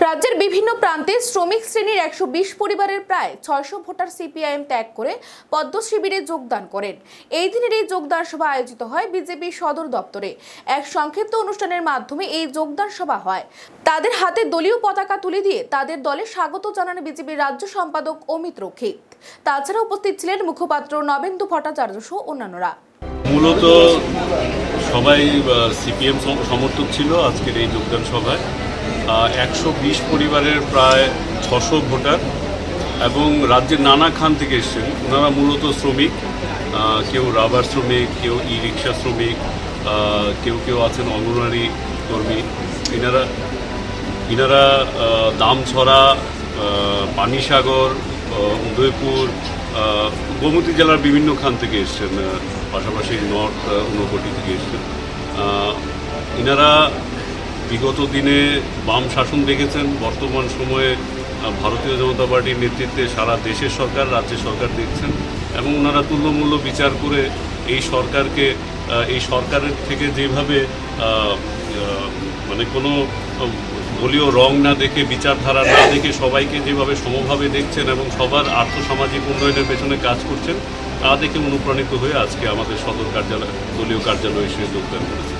রাজ্যের বিভিন্ন প্রান্তে শ্রমিক শ্রেণীর ১২০ পরিবারের প্রায় ৬০০ ভোটার সিপিআইএম ত্যাগ করে পদ্ম শিবিরে যোগদান করেন। এই দিনের এই যোগদান সভা আয়োজিত হয় বিজেপি সদর দপ্তরে। এক সংক্ষিপ্ত অনুষ্ঠানের মাধ্যমে এই যোগদান সভা হয়। তাদের হাতে দলীয় পতাকা তুলে দিয়ে তাদের দলে স্বাগত জানান বিজেপির রাজ্য সম্পাদক অমিত রক্ষিত। তাছাড়া উপস্থিত ছিলেন মুখপাত্র নবেন্দু ভট্টাচার্য সহ অন্যান্যরা। মূলত সবাই সিপিএম সমর্থক ছিল আজকের এই যোগদান সভায়। ১২০ পরিবারের প্রায় ৬০০ ভোটার এবং রাজ্যের নানা খান থেকে এসেছেন। ওনারা মূলত শ্রমিক, কেউ রাবার শ্রমিক, কেউ ই রিক্সা শ্রমিক, কেউ আছেন অঙ্গনওয়াড়ি কর্মী। ইনারা দামছড়া, পানিসাগর, উদয়পুর, গোমতী জেলার বিভিন্ন খান থেকে এসছেন, পাশাপাশি নর্থ ঊনকোটি থেকে এসছেন। ইনারা বিগত দিনে বাম শাসন দেখেছেন, বর্তমান সময়ে ভারতীয় জনতা পার্টির নেতৃত্বে সারা দেশের সরকার, রাজ্যের সরকার দেখছেন এবং ওনারা তুল্যমূল্য বিচার করে এই সরকারের থেকে যেভাবে মানে কোনো দলীয় রং না দেখে, বিচারধারা না দেখে সবাইকে যেভাবে সমভাবে দেখছেন এবং সবার আর্থসামাজিক উন্নয়নের পেছনে কাজ করছেন, তা দেখে অনুপ্রাণিত হয়ে আজকে আমাদের সদর কার্যালয়, দলীয় কার্যালয়ে এসে যোগদান করেছেন।